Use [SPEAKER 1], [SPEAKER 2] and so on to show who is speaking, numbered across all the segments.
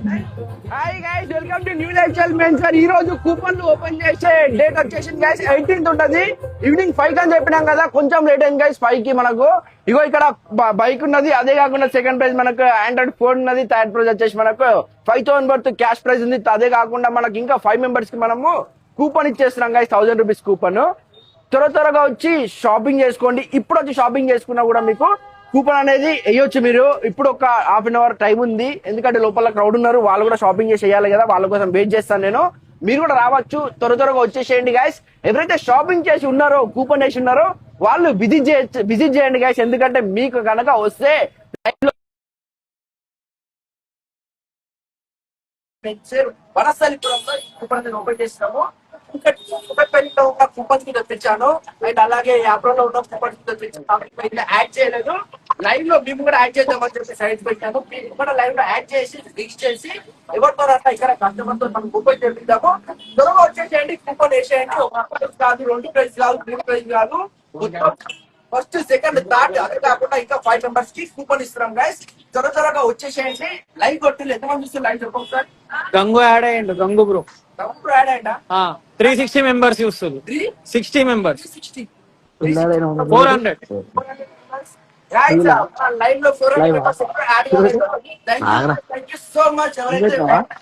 [SPEAKER 1] Hi guys, welcome to new lifestyle men's wear. ఈ రోజు కూపన్లు ఓపెన్ చేసే డేట్ వచ్చేసి గైస్ 18th ఉంటది. ఈవినింగ్ 5 అని చెప్పినాం కదా, కొంచెం లేట్ అయింది గైస్ 5 కి. మనకు ఇగో ఇక్కడ బైక్ ఉన్నది. అదే కాకుండా సెకండ్ ప్రైజ్ మనకు ఆండ్రాయిడ్ ఫోన్ ఉన్నది. థర్డ్ ప్రైజ్ వచ్చేసి మనకు 5000 వర్త్ క్యాష్ ప్రైజ్ ఉంది. అదే కాకుండా మనకి ఇంకా 5 మెంబర్స్ కి మనము కూపన్ ఇచ్చేస్తున్నాం గైస్, 1000 రూపీస్ కూపన్. త్వరగా వచ్చి షాపింగ్ చేసుకోండి. ఇప్పుడు వచ్చి షాపింగ్ చేసుకున్నా కూడా మీకు కూపన్ అనేది వేయొచ్చు. మీరు ఇప్పుడు ఒక హాఫ్ అన్ అవర్ టైం ఉంది, ఎందుకంటే లోపల క్రౌడ్ ఉన్నారు, వాళ్ళు కూడా షాపింగ్ చేసి వేయాలి కదా, వాళ్ళ కోసం వెయిట్ చేస్తాను నేను. మీరు కూడా రావచ్చు, త్వరగా వచ్చేసేయండి గైస్. ఎవరైతే షాపింగ్ చేసి ఉన్నారో, కూపన్ వేసి ఉన్నారో వాళ్ళు విజిట్ చేయండి గైస్, ఎందుకంటే మీకు కనుక వస్తే వనస్థలిపురంలో కూపన్ ఓపెన్ చేస్తాము. కూపన్లో ఉన్న కూపన్స్ కి తెప్పించాను, అండ్ అలాగే యాప్లో ఉన్న కూపన్స్ కి తెప్పించాను. యాడ్ చేయలేదు, లైవ్ లో మేము కూడా యాడ్ చేద్దామని చెప్పి సైజ్ పెట్టాను. మీరు కూడా లైవ్ లో యాడ్ చేసి రీచ్ చేసి ఎవరితో అట్లా ఇక్కడ కస్టమర్ తో మనం కూపన్ చేపిద్దాము. త్వరగా వచ్చేసేయండి, కూపన్ వేసేయండి. ఒక ప్రైజ్ కాదు, 2 ప్రైజ్ కాదు, 3 ప్రైజ్ కాదు, ఫస్ట్ సెకండ్ థర్డ్. అదే కాకుండా ఇంకా 5 మెంబర్స్ కి కూపన్ ఇస్తున్నాం గైస్. త్వరగా వచ్చేసేయండి. లైవ్ కొట్టి ఎంతమంది చూస్తే లైవ్ చెప్పండి సార్.
[SPEAKER 2] గంగు యాడ్ అయ్యండు, గంగు బ్రో.
[SPEAKER 1] గంగు యాడ్ అయ్యా?
[SPEAKER 2] 360 మెంబర్స్ చూస్తారు. 360 మెంబర్స్, 400.
[SPEAKER 1] లైవ్ లో 400 మెంబర్స్ యాడ్ కాలేదు. Thank you so much. ఎవరైతే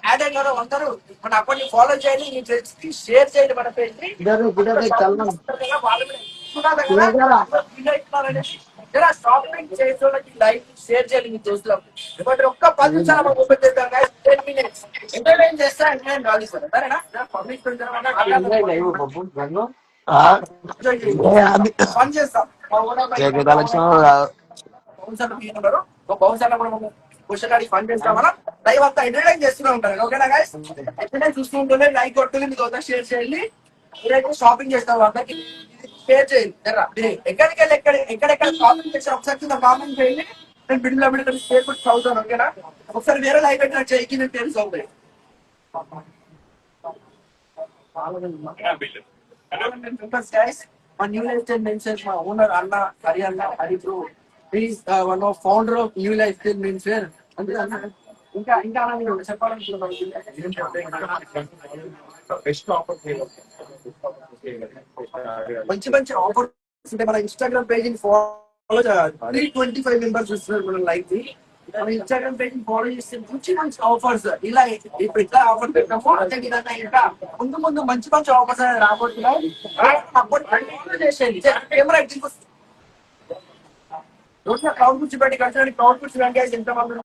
[SPEAKER 1] యాడ్ అయినారో అందరూ మన అకౌంట్ ని ఫాలో చేయండి, మీ ఫ్రెండ్స్ కి షేర్ చేయండి. మన పేజ్ ని షాపింగ్ చేసే వాళ్ళకి లైవ్ షేర్ చేయాలి మీ దోస్తులకు. ఎందుకంటే ఒక్క 10 నిమిషాలు మనం ఓపెన్ చేద్దాం గైస్, 10 మినిట్స్ ఎంటర్టైన్ చేస్తా. ఎంటర్టైన్ రాలి సార్, సరేనా? పబ్లిక్ పని చేస్తాం. బహుశా మనం క్వశ్చన్ అడిగి ఫన్ చేస్తాం. మనం లైవ్ అంతా ఎంటర్టైన్ చేస్తూనే ఉంటారు. ఓకేనా గైస్? ఎంటర్టైన్ చూస్తూ ఉంటుంది, లైక్ కొట్టుకుని మీకు అవుతా షేర్ చేయండి. మీరైతే షాపింగ్ చేస్తాం అందరికి షేర్ చేయండి. ఎక్కడెక్కడ షాపింగ్ చేస్తారు ఒకసారి కింద కామెంట్ చేయండి. నేను బిడ్డలో షేర్ కొట్టి చదువుతాను. ఓకేనా? ఒకసారి వేరే లైవ్ పెట్టిన చెయ్యి నేను తెలుసు అవుతాయి. మా new lifestyle men's wear, మా ఓనర్ అన్న Hari bro, is one of founder of new lifestyle men's wear. ఇంకా చెప్పాలనుకుంటున్నాను. మంచి ఆఫర్స్ ఉంటాయి. మన ఇన్స్టాగ్రామ్ పేజ్ ని ఫాలో చేయాలి. 325 మెంబర్స్ చూస్తున్నారు మన లైవ్ ని. మన ఇన్స్టాగ్రామ్ పేజ్ ని ఫాలో చేస్తే మంచి ఆఫర్స్, ఇలా ఇప్పుడు ఇట్లా ఆఫర్ పెట్టాము. అదే విధంగా ఇంకా ముందు మంచి ఆఫర్స్ అనేది రాబోతున్నాయి. చేసేయండి. కెమెరా క్రౌడ్ కూర్చోబెట్టి క్రౌడ్ కూర్చోబెట్టి ఎంతమంది